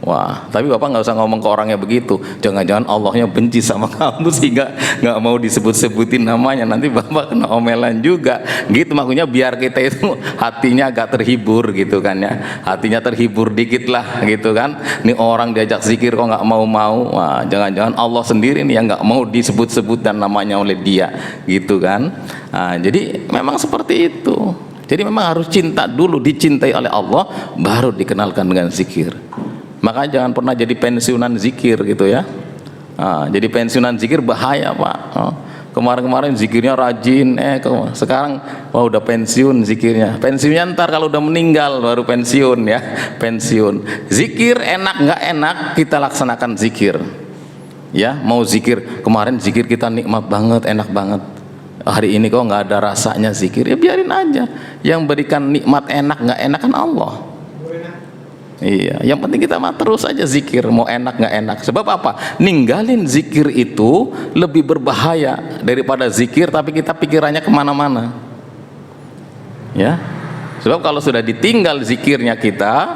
[SPEAKER 1] Wah, tapi bapak nggak usah ngomong ke orangnya begitu. Jangan-jangan Allahnya benci sama kamu sehingga nggak mau disebut-sebutin namanya. Nanti bapak kena omelan juga. Gitu makanya biar kita itu hatinya agak terhibur gitu kan ya. Hatinya terhibur dikit lah gitu kan. Ini orang diajak zikir kok nggak mau-mau. Wah, jangan-jangan Allah sendiri nih yang nggak mau disebut-sebut dan namanya oleh dia gitu kan. Nah, jadi memang seperti itu. Jadi memang harus cinta dulu, dicintai oleh Allah, baru dikenalkan dengan zikir. Makanya jangan pernah jadi pensiunan zikir gitu ya. Nah, jadi pensiunan zikir bahaya, Pak. Kemarin-kemarin zikirnya rajin, sekarang wah udah pensiun zikirnya. Pensiunnya ntar kalau udah meninggal baru pensiun ya. Pensiun. Zikir enak nggak enak kita laksanakan zikir. Ya, mau zikir kemarin zikir kita nikmat banget, enak banget. Hari ini kok nggak ada rasanya zikir, ya biarin aja. Yang berikan nikmat enak nggak enak kan Allah. Iya, yang penting kita mah terus aja zikir, mau enak nggak enak. Sebab apa? Ninggalin zikir itu lebih berbahaya daripada zikir tapi kita pikirannya kemana-mana. Ya, sebab kalau sudah ditinggal zikirnya kita,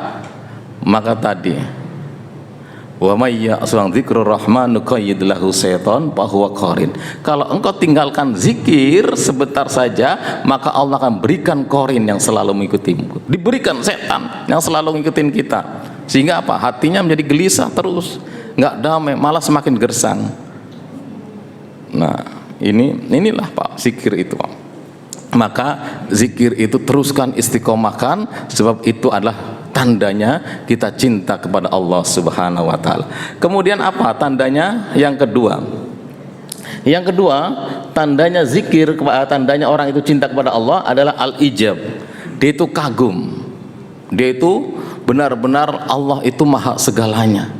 [SPEAKER 1] maka tadi wa may ya'shu dzikrur rahman nuqayyid lahu syaitan fa huwa qarin. Kalau engkau tinggalkan zikir sebentar saja, maka Allah akan berikan qarin yang selalu mengikutimu. Diberikan setan yang selalu ngikutin kita. Sehingga apa? Hatinya menjadi gelisah terus, enggak damai, malah semakin gersang. Nah, inilah Pak zikir itu, Pak. Maka zikir itu teruskan, istiqomahkan, sebab itu adalah tandanya kita cinta kepada Allah Subhanahu wa taala. Kemudian apa tandanya? Yang kedua. Yang kedua, tandanya zikir, tandanya orang itu cinta kepada Allah adalah al-ijab. Dia itu kagum. Dia itu benar-benar Allah itu maha segalanya.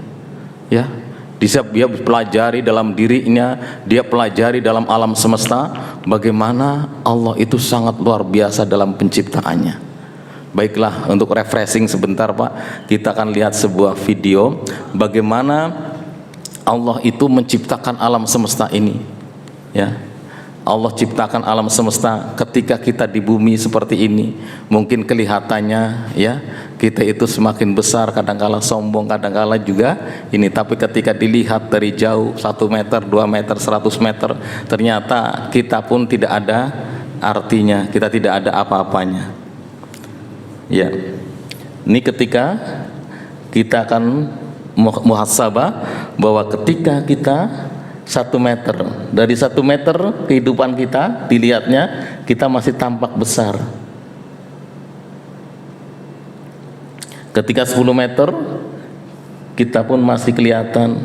[SPEAKER 1] Ya. Dia pelajari dalam dirinya, dia pelajari dalam alam semesta bagaimana Allah itu sangat luar biasa dalam penciptaannya. Baiklah, untuk refreshing sebentar Pak, kita akan lihat sebuah video bagaimana Allah itu menciptakan alam semesta ini. Ya, Allah ciptakan alam semesta ketika kita di bumi seperti ini. Mungkin kelihatannya ya kita itu semakin besar, kadangkala sombong, kadangkala juga ini. Tapi ketika dilihat dari jauh 1 meter, 2 meter, 100 meter, ternyata kita pun tidak ada artinya, kita tidak ada apa-apanya. Ya, ini ketika kita akan muhasabah bahwa ketika kita 1 meter, dari 1 meter kehidupan kita dilihatnya kita masih tampak besar. Ketika 10 meter kita pun masih kelihatan.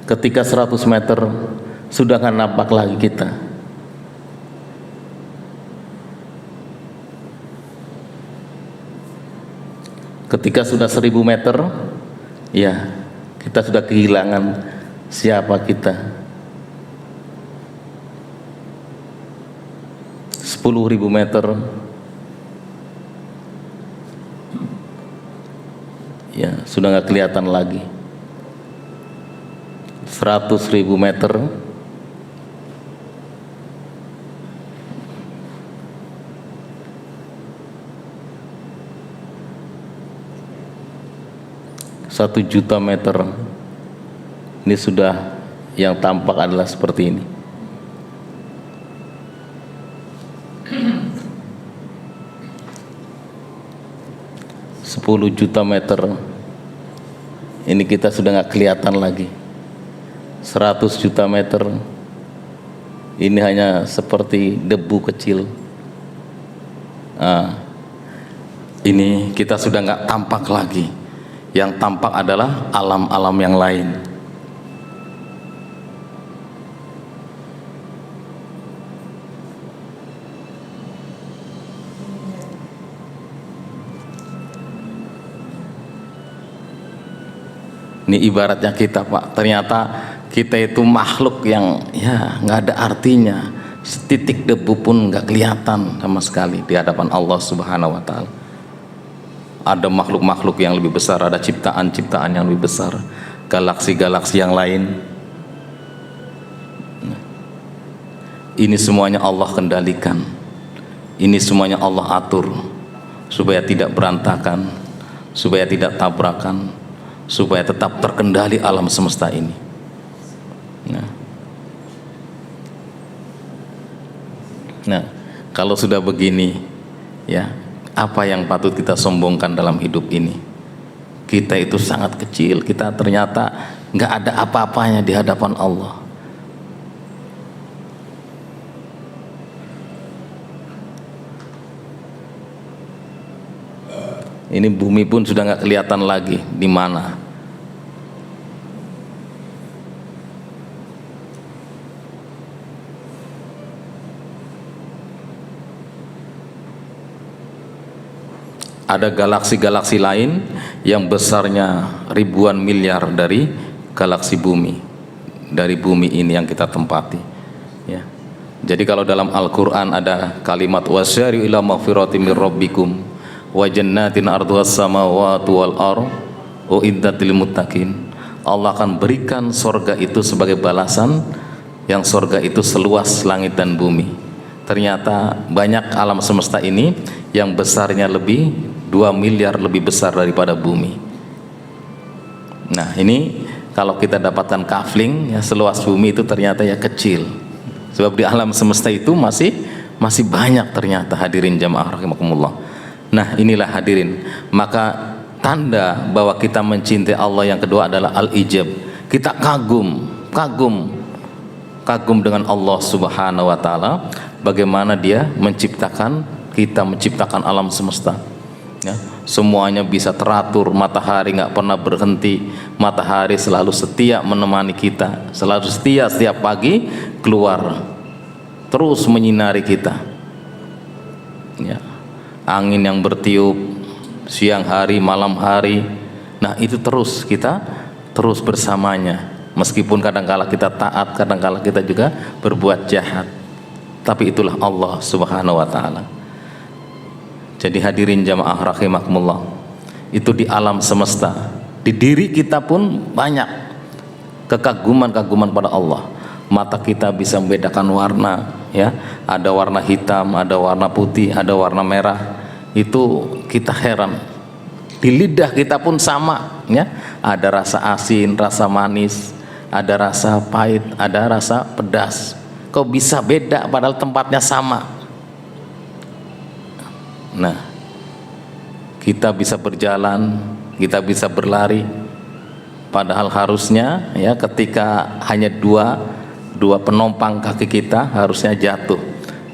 [SPEAKER 1] Ketika 100 meter sudah akan nampak lagi kita. Ketika sudah 1000 meter, ya kita sudah kehilangan siapa kita. 10.000 meter, ya sudah nggak kelihatan lagi. 100.000 meter, satu juta meter, ini sudah yang tampak adalah seperti ini. $10 juta meter, ini kita sudah nggak kelihatan lagi. 100 juta meter ini hanya seperti debu kecil. Ini kita sudah nggak tampak lagi. Yang tampak adalah alam-alam yang lain. Ini ibaratnya kita, Pak, ternyata kita itu makhluk yang ya nggak ada artinya, setitik debu pun nggak kelihatan sama sekali di hadapan Allah Subhanahu wa Ta'ala. Ada makhluk-makhluk yang lebih besar, ada ciptaan-ciptaan yang lebih besar, galaksi-galaksi yang lain. Ini semuanya Allah kendalikan, ini semuanya Allah atur supaya tidak berantakan, supaya tidak tabrakan, supaya tetap terkendali alam semesta ini. Nah, kalau sudah begini, ya, apa yang patut kita sombongkan dalam hidup ini? Kita itu sangat kecil, kita ternyata nggak ada apa-apanya di hadapan Allah. Ini bumi pun sudah nggak kelihatan lagi di mana. Ada galaksi-galaksi lain yang besarnya ribuan miliar dari galaksi bumi, dari bumi ini yang kita tempati. Ya. Jadi kalau dalam Al-Quran ada kalimat wasyari'u ila maghfiratin mir rabbikum wa jannatin arduhas samawati wal ardh uiddat lil muttaqin. Allah akan berikan sorga itu sebagai balasan, yang sorga itu seluas langit dan bumi. Ternyata banyak alam semesta ini yang besarnya lebih 2 miliar lebih besar daripada bumi. Nah, ini kalau kita dapatkan kafling ya, seluas bumi itu ternyata ya kecil. Sebab di alam semesta itu masih banyak ternyata, hadirin jamaah rahimakumullah. Nah, inilah hadirin, maka tanda bahwa kita mencintai Allah yang kedua adalah al-ijab. Kita kagum dengan Allah Subhanahu wa Ta'ala, bagaimana Dia menciptakan kita, menciptakan alam semesta. Ya, semuanya bisa teratur, matahari nggak pernah berhenti, matahari selalu setia menemani kita, selalu setia setiap pagi keluar terus menyinari kita. Ya, angin yang bertiup siang hari malam hari, nah itu terus kita terus bersamanya, meskipun kadangkala kita taat, kadangkala kita juga berbuat jahat, tapi itulah Allah Subhanahu wa Ta'ala. Jadi hadirin jamaah rahimakumullah, itu di alam semesta, di diri kita pun banyak kekaguman-kaguman pada Allah. Mata kita bisa membedakan warna, ya, ada warna hitam, ada warna putih, ada warna merah. Itu kita heran. Di lidah kita pun sama, ya, ada rasa asin, rasa manis, ada rasa pahit, ada rasa pedas. Kok bisa beda padahal tempatnya sama? Nah, kita bisa berjalan, kita bisa berlari, padahal harusnya ya ketika hanya dua penumpang kaki kita harusnya jatuh,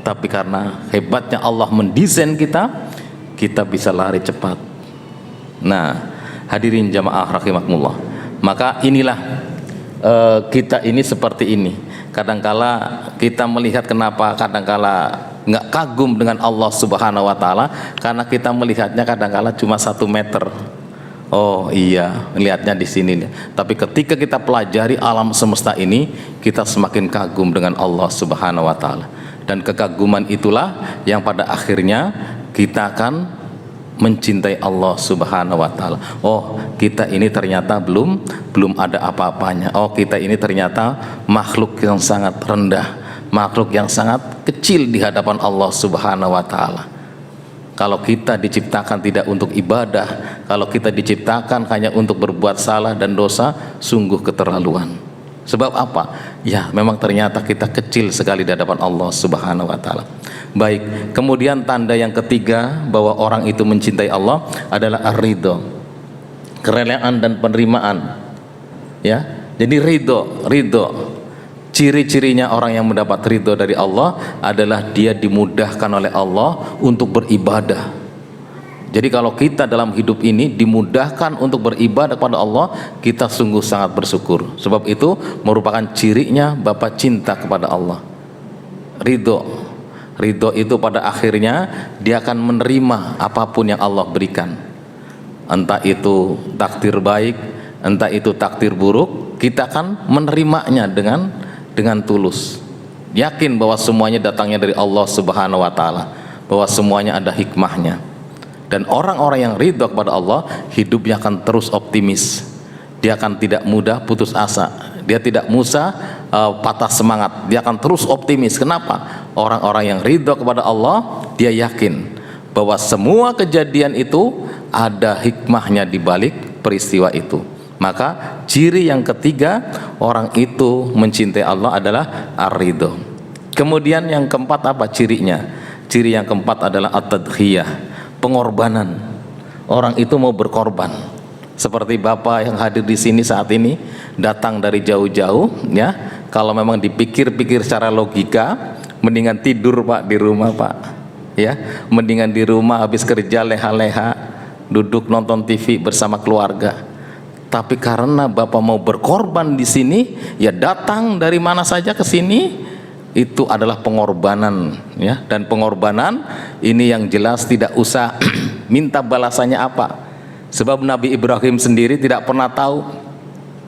[SPEAKER 1] tapi karena hebatnya Allah mendesain kita bisa lari cepat. Nah, hadirin jamaah rahimakumullah, maka inilah kita ini seperti ini. Kadangkala kita melihat kenapa kadangkala nggak kagum dengan Allah Subhanahu wa Ta'ala, karena kita melihatnya kadangkala cuma 1 meter. Oh iya, lihatnya di sini. Tapi ketika kita pelajari alam semesta ini, kita semakin kagum dengan Allah Subhanahu wa Ta'ala. Dan kekaguman itulah yang pada akhirnya kita akan mencintai Allah Subhanahu wa Ta'ala. Oh, kita ini ternyata belum ada apa-apanya. Oh, kita ini ternyata makhluk yang sangat rendah, makhluk yang sangat kecil di hadapan Allah Subhanahu wa Ta'ala. Kalau kita diciptakan tidak untuk ibadah, kalau kita diciptakan hanya untuk berbuat salah dan dosa, sungguh keterlaluan. Sebab apa? Ya, memang ternyata kita kecil sekali di hadapan Allah Subhanahu wa Ta'ala. Baik, kemudian tanda yang ketiga bahwa orang itu mencintai Allah adalah ar-ridho, kerelaan dan penerimaan. Ya, Jadi ridho. Ciri-cirinya orang yang mendapat ridho dari Allah adalah dia dimudahkan oleh Allah untuk beribadah. Jadi kalau kita dalam hidup ini dimudahkan untuk beribadah kepada Allah, kita sungguh sangat bersyukur. Sebab itu merupakan cirinya Bapak cinta kepada Allah. Ridho itu pada akhirnya dia akan menerima apapun yang Allah berikan. Entah itu takdir baik, entah itu takdir buruk, kita akan menerimanya dengan tulus. Yakin bahwa semuanya datangnya dari Allah Subhanahu wa taala, bahwa semuanya ada hikmahnya. Dan orang-orang yang ridho kepada Allah, hidupnya akan terus optimis. Dia akan tidak mudah putus asa. Dia tidak patah semangat. Dia akan terus optimis. Kenapa? Orang-orang yang ridho kepada Allah, dia yakin bahwa semua kejadian itu ada hikmahnya di balik peristiwa itu. Maka ciri yang ketiga orang itu mencintai Allah adalah ar-ridho. Kemudian yang keempat apa cirinya? Ciri yang keempat adalah at-tadhiyah, pengorbanan. Orang itu mau berkorban. Seperti Bapak yang hadir di sini saat ini datang dari jauh-jauh, ya. Kalau memang dipikir-pikir secara logika, mendingan tidur Pak di rumah Pak, ya. Mendingan di rumah habis kerja leha-leha, duduk nonton TV bersama keluarga. Tapi karena Bapak mau berkorban di sini, ya datang dari mana saja ke sini, itu adalah pengorbanan, ya. Dan pengorbanan ini yang jelas tidak usah minta balasannya apa. Sebab Nabi Ibrahim sendiri tidak pernah tahu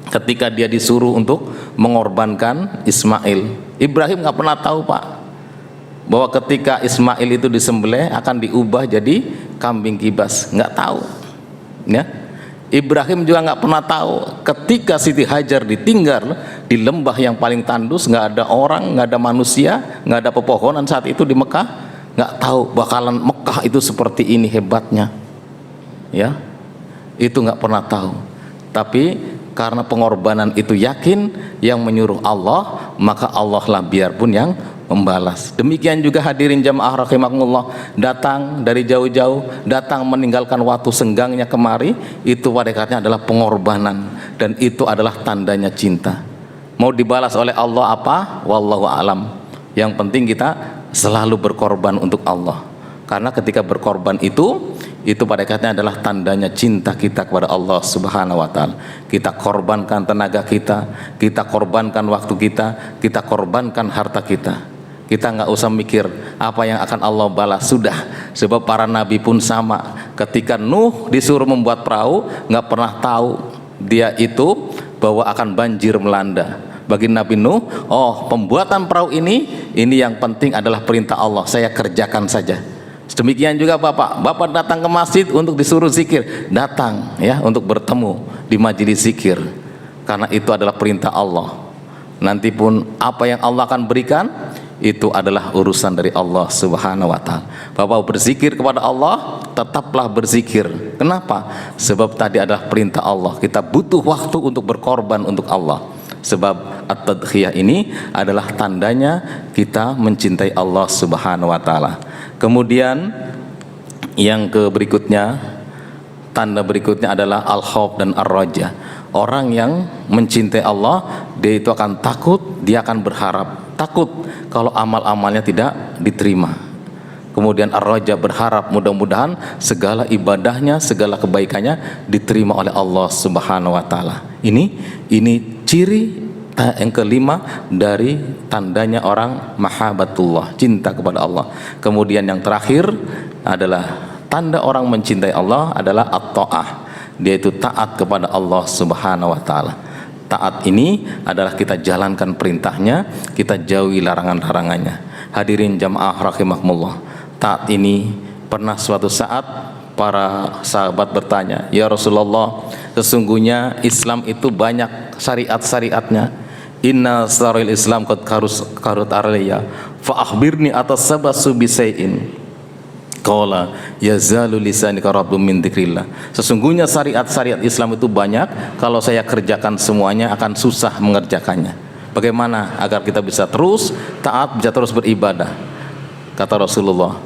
[SPEAKER 1] ketika dia disuruh untuk mengorbankan Ismail. Ibrahim nggak pernah tahu Pak, bahwa ketika Ismail itu disembelih akan diubah jadi kambing kibas, nggak tahu, ya. Ibrahim juga nggak pernah tahu ketika Siti Hajar ditinggal di lembah yang paling tandus, nggak ada orang, nggak ada manusia, nggak ada pepohonan saat itu di Mekah, nggak tahu bakalan Mekah itu seperti ini hebatnya, ya. Itu nggak pernah tahu. Tapi karena pengorbanan itu yakin yang menyuruh Allah, maka Allah lah biarpun yang membalas. Demikian juga hadirin jamaah rahimakumullah, datang dari jauh-jauh, datang meninggalkan waktu senggangnya kemari, itu pada hakikatnya adalah pengorbanan, dan itu adalah tandanya cinta. Mau dibalas oleh Allah apa? Wallahu alam. Yang penting kita selalu berkorban untuk Allah. Karena ketika berkorban itu pada hakikatnya adalah tandanya cinta kita kepada Allah Subhanahu wa taala. Kita korbankan tenaga kita korbankan waktu kita korbankan harta kita. Kita nggak usah mikir apa yang akan Allah balas, sudah. Sebab para nabi pun sama. Ketika Nuh disuruh membuat perahu, nggak pernah tahu dia itu bahwa akan banjir melanda. Bagi Nabi Nuh, pembuatan perahu ini yang penting adalah perintah Allah, saya kerjakan saja. Demikian juga Bapak datang ke masjid untuk disuruh zikir, datang ya untuk bertemu di majelis zikir, karena itu adalah perintah Allah. Nanti pun apa yang Allah akan berikan itu adalah urusan dari Allah Subhanahu wa taala. Bapak berzikir kepada Allah, tetaplah berzikir. Kenapa? Sebab tadi adalah perintah Allah. Kita butuh waktu untuk berkorban untuk Allah. Sebab at-tadhiyah ini adalah tandanya kita mencintai Allah Subhanahu wa taala. Kemudian yang berikutnya, tanda berikutnya adalah al-khauf dan ar-raja. Orang yang mencintai Allah, dia itu akan takut, dia akan berharap. Takut kalau amal-amalnya tidak diterima. Kemudian ar-raja, berharap mudah-mudahan segala ibadahnya, segala kebaikannya diterima oleh Allah Subhanahu wa taala. Ini ciri yang kelima dari tandanya orang mahabbatullah, cinta kepada Allah. Kemudian yang terakhir adalah tanda orang mencintai Allah adalah at-ta'ah. Dia itu taat kepada Allah Subhanahu wa taala. Taat ini adalah kita jalankan perintahnya, kita jauhi larangan-larangannya. Hadirin jamaah rahimakumullah, taat ini pernah suatu saat para sahabat bertanya, "Ya Rasulullah, sesungguhnya Islam itu banyak syariat-syariatnya. Inna saril Islam qad karut arliya fa akhbirni atas sabasu bisai'in." Qala yazalu lisanika rabbum min dzikrillah. Sesungguhnya syariat-syariat Islam itu banyak, kalau saya kerjakan semuanya akan susah mengerjakannya. Bagaimana agar kita bisa terus taat, bisa terus beribadah? Kata Rasulullah,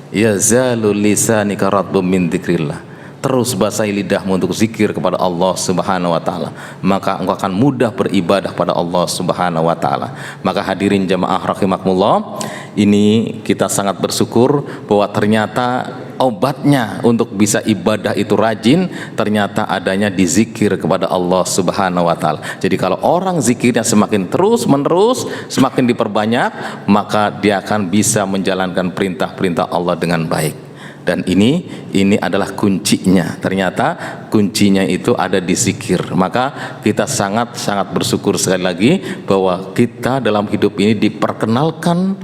[SPEAKER 1] yazalu lisanika rabbum min dzikrillah. terus basahi lidahmu untuk zikir kepada Allah Subhanahu wa taala, maka engkau akan mudah beribadah pada Allah Subhanahu wa taala. Maka hadirin jamaah rahimakumullah, ini kita sangat bersyukur bahwa ternyata obatnya untuk bisa ibadah itu rajin ternyata adanya di zikir kepada Allah Subhanahu wa taala. Jadi kalau orang zikirnya semakin terus menerus, semakin diperbanyak, maka dia akan bisa menjalankan perintah-perintah Allah dengan baik. Dan ini adalah kuncinya. Ternyata kuncinya itu ada di zikir. Maka kita sangat bersyukur sekali lagi bahwa kita dalam hidup ini diperkenalkan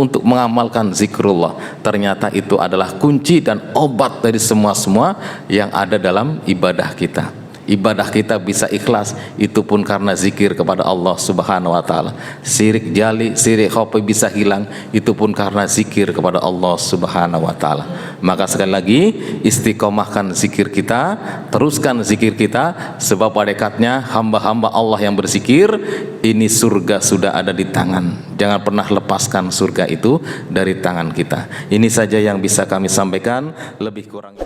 [SPEAKER 1] untuk mengamalkan zikrullah. Ternyata itu adalah kunci dan obat dari semua yang ada dalam ibadah kita. Ibadah kita bisa ikhlas, itu pun karena zikir kepada Allah Subhanahu wa taala. Syirik jali, syirik khafi bisa hilang, itu pun karena zikir kepada Allah Subhanahu wa taala. Maka sekali lagi, istiqomahkan zikir kita, teruskan zikir kita, sebab pada hakikatnya hamba-hamba Allah yang berzikir, ini surga sudah ada di tangan. Jangan pernah lepaskan surga itu dari tangan kita. Ini saja yang bisa kami sampaikan, lebih kurang